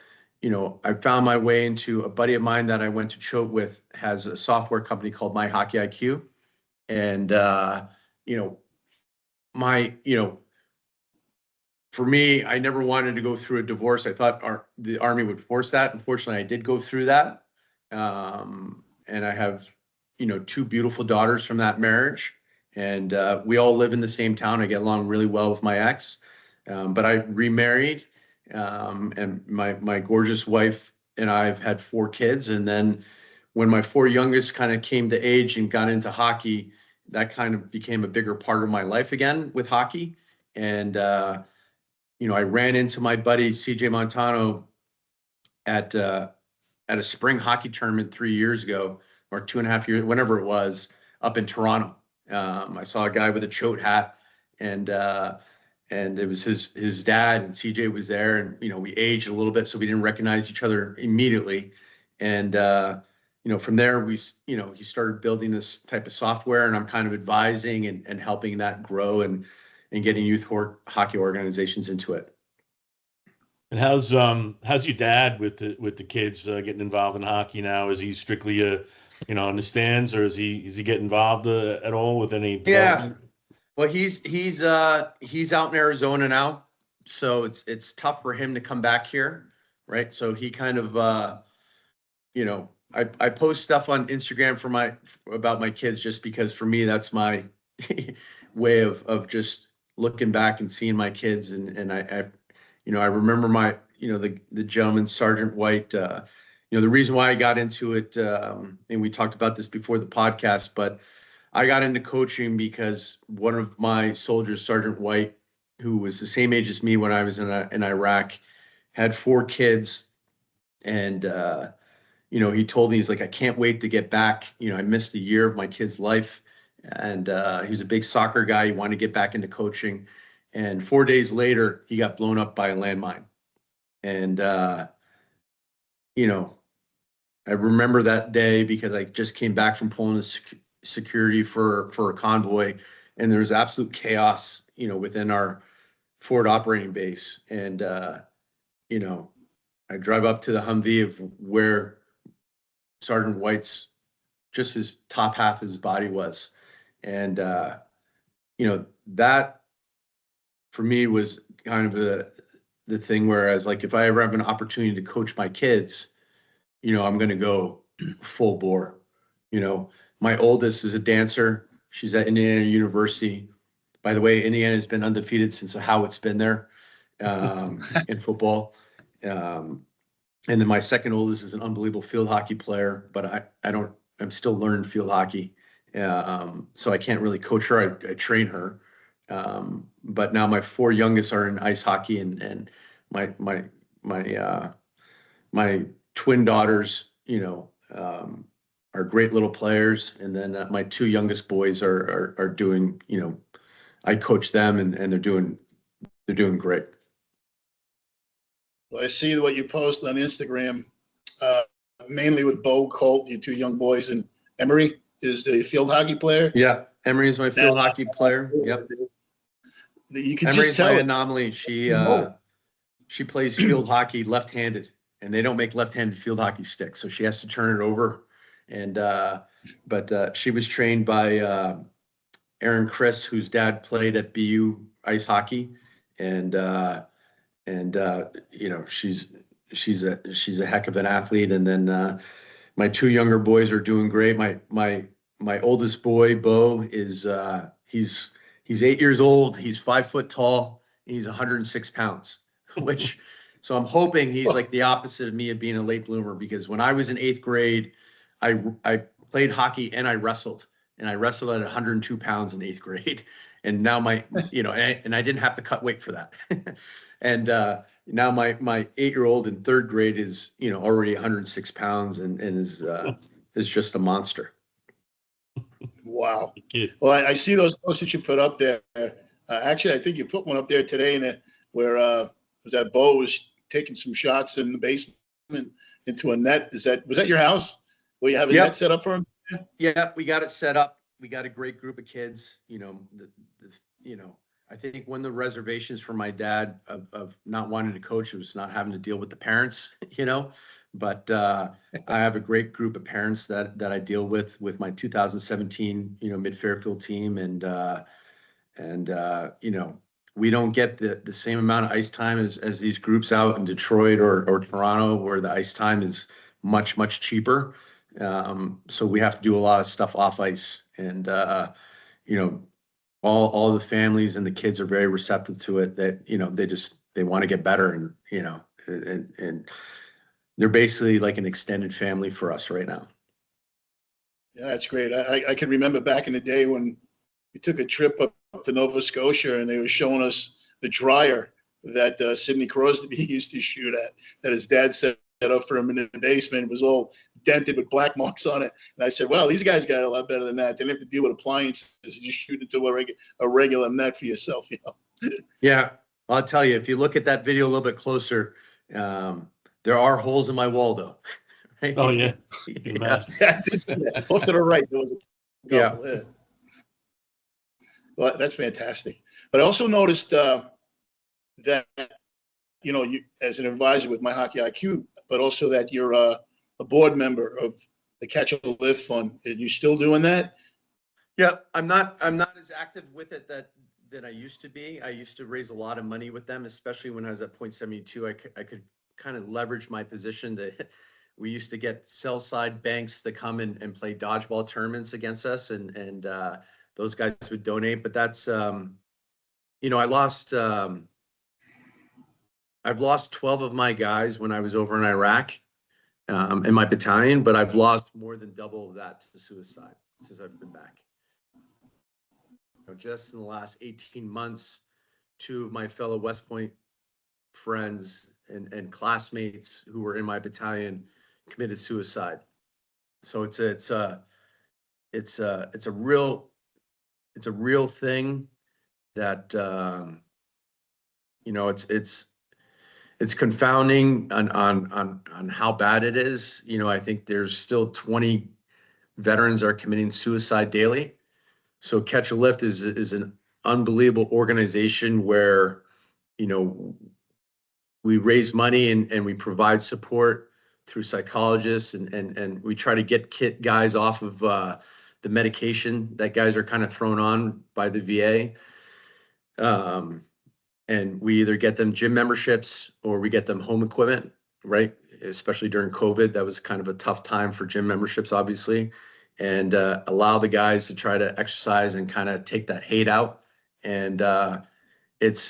you know, I found my way into a buddy of mine that I went to Choate with has a software company called My Hockey IQ, and you know, you know, for me, I never wanted to go through a divorce. I thought the Army would force that. Unfortunately, I did go through that. And I have, you know, two beautiful daughters from that marriage. And we all live in the same town. I get along really well with my ex. But I remarried, and my gorgeous wife and I've had 4 kids. And then when my 4 youngest kind of came to age and got into hockey, that kind of became a bigger part of my life again with hockey. And you know, I ran into my buddy CJ Montano at a spring hockey tournament 3 years ago, or 2.5 years, whenever it was, up in Toronto. I saw a guy with a Choate hat, and it was his dad, and CJ was there, and you know, we aged a little bit, so we didn't recognize each other immediately. And you know, from there, you know, he started building this type of software, and I'm kind of advising and helping that grow and getting youth hockey organizations into it. And how's your dad with the kids getting involved in hockey now? Is he strictly you know, in the stands, or is he get involved at all with any development? Yeah. Well, he's out in Arizona now, so it's tough for him to come back here, right? So he kind of you know, I post stuff on Instagram about my kids just because for me that's my way of just looking back and seeing my kids, and I you know, I remember you know, the gentleman, Sergeant White. You know, the reason why I got into it, and we talked about this before the podcast, but I got into coaching because one of my soldiers, Sergeant White, who was the same age as me when I was in Iraq, had 4 kids, and you know, he told me, he's like, I can't wait to get back. You know, I missed a year of my kid's life, and he was a big soccer guy. He wanted to get back into coaching, and 4 days later, he got blown up by a landmine. And you know, I remember that day because I just came back from pulling the security for a convoy, and there was absolute chaos, you know, within our forward operating base. And you know, I drive up to the Humvee of where Sergeant White's, just his top half of his body was. And you know, that for me was kind of the thing where I was like, if I ever have an opportunity to coach my kids, you know, I'm going to go full bore. You know, my oldest is a dancer. She's at Indiana University. By the way, Indiana has been undefeated since Howatt's been there in football. And then my second oldest is an unbelievable field hockey player, but I'm still learning field hockey. So I can't really coach her. I train her. But now my 4 youngest are in ice hockey, and my twin daughters, you know, are great little players. And then my 2 youngest boys are doing, you know, I coach them, and they're doing great. Well, I see what you post on Instagram, mainly with Bo, Colt, your 2 young boys, and Emery is the field hockey player. Yeah, Emery is my field hockey player. Yep. You can Emery's just tell my it. anomaly. She plays field hockey left-handed, and they don't make left-handed field hockey sticks, so she has to turn it over. And but she was trained by Aaron Chris, whose dad played at BU ice hockey, and you know, she's a heck of an athlete. And then my 2 younger boys are doing great. My oldest boy, Bo, is he's 8 years old. He's 5 foot tall. He's 106 pounds, which So I'm hoping he's like the opposite of me of being a late bloomer, because when I was in 8th grade, I played hockey and I wrestled, and I wrestled at 102 pounds in 8th grade. And now and I didn't have to cut weight for that. And now my 8-year-old in 3rd grade is, already 106 pounds and is just a monster. Wow. Yeah. Well, I see those posts that you put up there. Actually, I think you put one up there today where that Bo was taking some shots in the basement into a net. Was that your house where you have a net set up for him? Yeah, we got it set up. We got a great group of kids. I think one of the reservations for my dad of not wanting to coach was not having to deal with the parents, But I have a great group of parents that I deal with my 2017, mid-Fairfield team, and we don't get the same amount of ice time as these groups out in Detroit or Toronto, where the ice time is much, much cheaper. So we have to do a lot of stuff off ice, and all the families and the kids are very receptive to it. That they want to get better, and and they're basically like an extended family for us right now. Yeah, that's great. I can remember back in the day when we took a trip up to Nova Scotia, and they were showing us the dryer that Sidney Crosby used to shoot at, that his dad set up for him in the basement. It was all dented with black marks on it. And I said, well, these guys got it a lot better than that. They didn't have to deal with appliances. You just shoot into a regular net for yourself, Yeah, I'll tell you, if you look at that video a little bit closer, there are holes in my wall, though. Right? Oh, yeah. Yeah. Off to the right, there was a couple. Yeah. Well, that's fantastic. But I also noticed that, you as an advisor with My Hockey IQ, but also that you're a board member of the Catch a Lift Fund. Are you still doing that? Yeah, I'm not as active with it that I used to be. I used to raise a lot of money with them, especially when I was at Point 72. I could kind of leverage my position. That we used to get sell side banks that come in and play dodgeball tournaments against us, and those guys would donate. But that's I've lost 12 of my guys when I was over in Iraq in my battalion, but I've lost more than double of that to suicide since I've been back. Just in the last 18 months, 2 of my fellow West Point friends and classmates who were in my battalion committed suicide. So it's a real thing that it's confounding on how bad it is. I think there's still 20 veterans are committing suicide daily. So Catch a Lift is an unbelievable organization where, we raise money and we provide support through psychologists, and we try to get guys off of the medication that guys are kind of thrown on by the VA. And we either get them gym memberships or we get them home equipment, right? Especially during COVID, that was kind of a tough time for gym memberships, obviously, and allow the guys to try to exercise and kind of take that hate out. And it's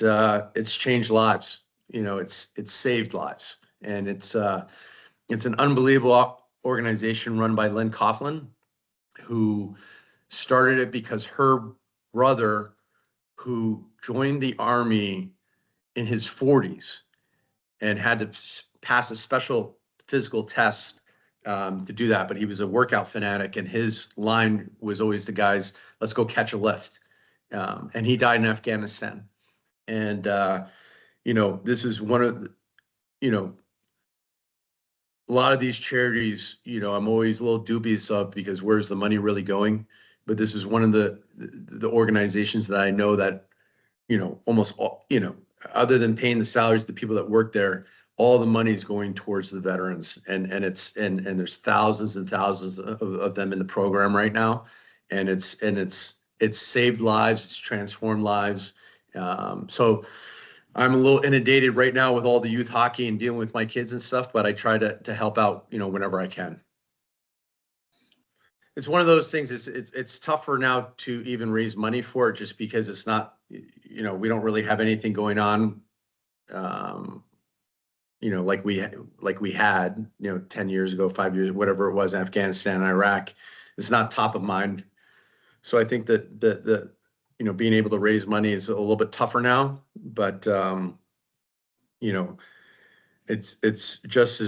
changed lives. It's saved lives, and it's an unbelievable organization run by Lynn Coughlin, who started it because her brother, who joined the Army in his 40s and had to pass a special physical test to do that. But he was a workout fanatic, and his line was always the guys, let's go catch a lift. And he died in Afghanistan. And, this is one of the, a lot of these charities, I'm always a little dubious of, because where's the money really going? But this is one of the organizations that I know that, almost all, other than paying the salaries of the people that work there, all the money is going towards the veterans, and there's thousands and thousands of them in the program right now, and it's saved lives, it's transformed lives. So I'm a little inundated right now with all the youth hockey and dealing with my kids and stuff, but I try to help out, whenever I can. It's one of those things. It's tougher now to even raise money for it, just because it's not, we don't really have anything going on like we had, 10 years ago, 5 years, whatever it was, Afghanistan, Iraq, it's not top of mind. So I think that being able to raise money is a little bit tougher now, but you know, it's just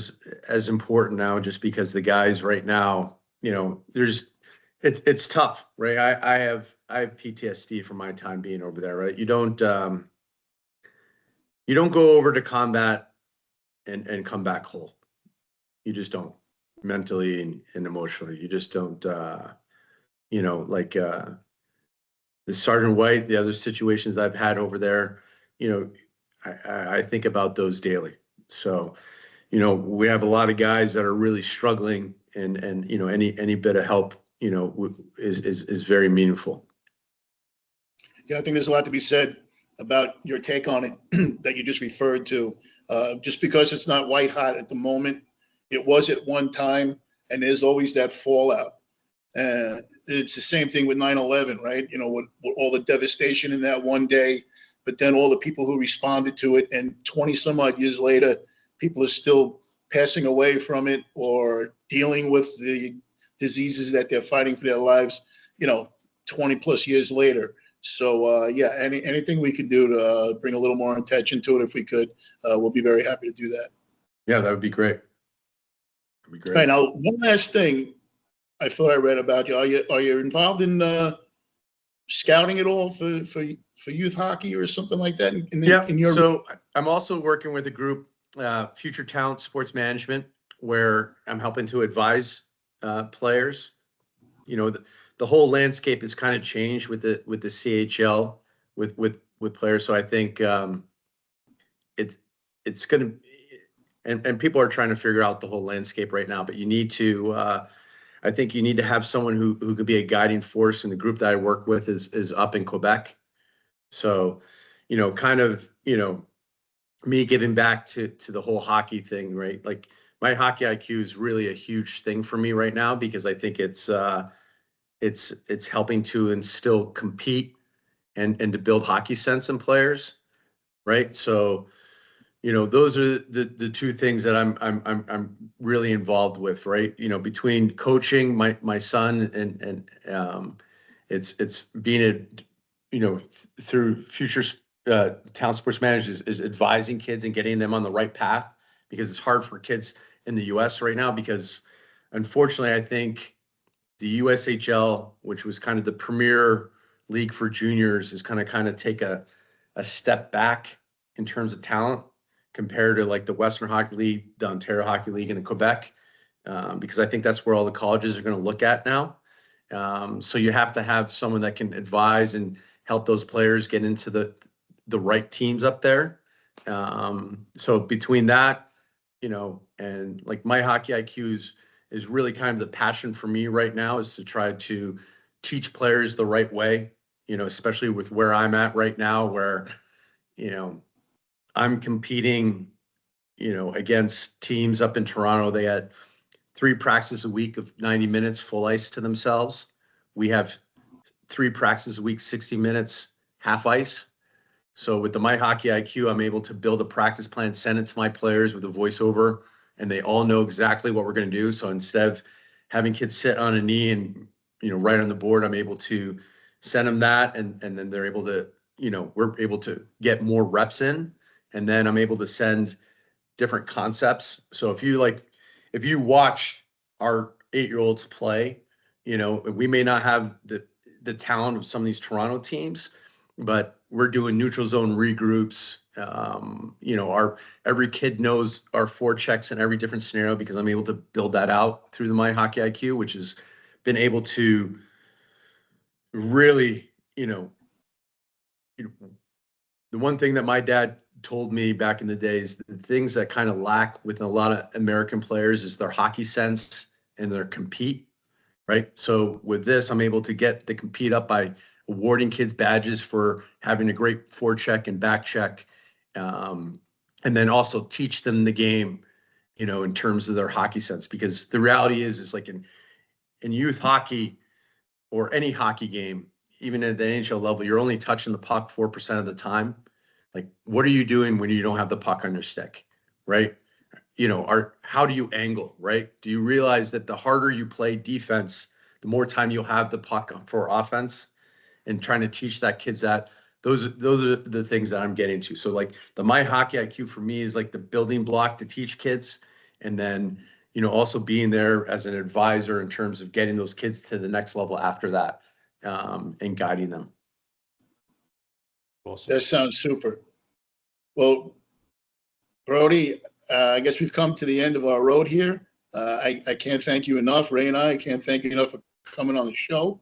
as important now, just because the guys right now, it's tough, right? I have PTSD from my time being over there, right? You don't go over to combat and come back whole. You just don't, mentally and emotionally. You just don't, like the Sergeant White, the other situations I've had over there, I think about those daily. So, we have a lot of guys that are really struggling, and any bit of help, is very meaningful. Yeah, I think there's a lot to be said about your take on it that you just referred to. Just because it's not white hot at the moment, it was at one time, and there's always that fallout. It's the same thing with 9/11, right? With all the devastation in that one day, but then all the people who responded to it, and 20 some odd years later, people are still passing away from it or dealing with the diseases that they're fighting for their lives, 20 plus years later. So yeah, anything we could do to bring a little more attention to it, if we could, we'll be very happy to do that. Yeah, that would be great. That'd be great. All right, now one last thing I thought I read about you. Are you involved in scouting at all for youth hockey or something like that? So I'm also working with a group, Future Talent Sports Management, where I'm helping to advise players. The whole landscape has kind of changed with the CHL with players. So I think it's going to, and people are trying to figure out the whole landscape right now. But you need to, I think you need to have someone who could be a guiding force. And the group that I work with is up in Quebec. So, me giving back to the whole hockey thing, right? Like, my hockey IQ is really a huge thing for me right now, because I think it's helping to instill compete and to build hockey sense in players, right? So, those are the two things that I'm really involved with, right? Between coaching my son and it's being through Future Town Sports Managers is advising kids and getting them on the right path, because it's hard for kids in the US right now, because unfortunately I think the USHL, which was kind of the premier league for juniors, is kind of take a step back in terms of talent compared to like the Western Hockey League, the Ontario Hockey League, and the Quebec, because I think that's where all the colleges are going to look at now. So you have to have someone that can advise and help those players get into the right teams up there. So between that, and like my hockey IQ is really kind of the passion for me right now, is to try to teach players the right way, especially with where I'm at right now, where, I'm competing, against teams up in Toronto. They had 3 practices a week of 90 minutes full ice to themselves. We have 3 practices a week, 60 minutes, half ice. So with the My Hockey IQ, I'm able to build a practice plan, send it to my players with a voiceover, and they all know exactly what we're going to do. So instead of having kids sit on a knee and, write on the board, I'm able to send them that. And then they're able to, we're able to get more reps in. And then I'm able to send different concepts. So if you watch our 8-year-olds play, we may not have the talent of some of these Toronto teams, but we're doing neutral zone regroups. Every kid knows our forechecks in every different scenario, because I'm able to build that out through the My Hockey IQ, which has been able to really, the one thing that my dad told me back in the days, the things that kind of lack with a lot of American players is their hockey sense and their compete, right? So with this, I'm able to get the compete up by awarding kids badges for having a great forecheck and back check, and then also teach them the game, in terms of their hockey sense. Because the reality is like in youth hockey or any hockey game, even at the NHL level, you're only touching the puck 4% of the time. Like, what are you doing when you don't have the puck on your stick? right? You know, how do you angle, right? Do you realize that the harder you play defense, the more time you'll have the puck for offense? And trying to teach that kids that those are the things that I'm getting to. So like the My Hockey IQ for me is like the building block to teach kids, and then also being there as an advisor in terms of getting those kids to the next level after that, and guiding them. Awesome. That sounds super. Well, Brody, I guess we've come to the end of our road here. I can't thank you enough. Ray and I can't thank you enough for coming on the show.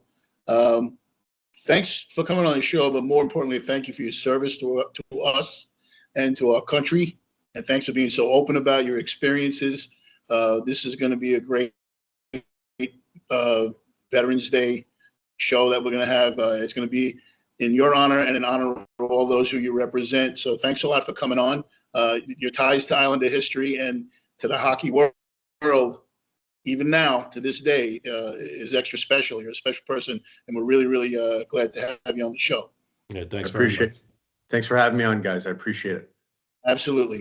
Thanks for coming on the show, but more importantly, thank you for your service to us and to our country. And thanks for being so open about your experiences. This is going to be a great Veterans Day show that we're going to have. It's going to be in your honor and in honor of all those who you represent. So thanks a lot for coming on. Your ties to Islander history and to the hockey world, even now to this day, is extra special. You're a special person, and we're really, really glad to have you on the show. Yeah, thanks I very appreciate much. it. Thanks for having me on, guys. I appreciate it. Absolutely.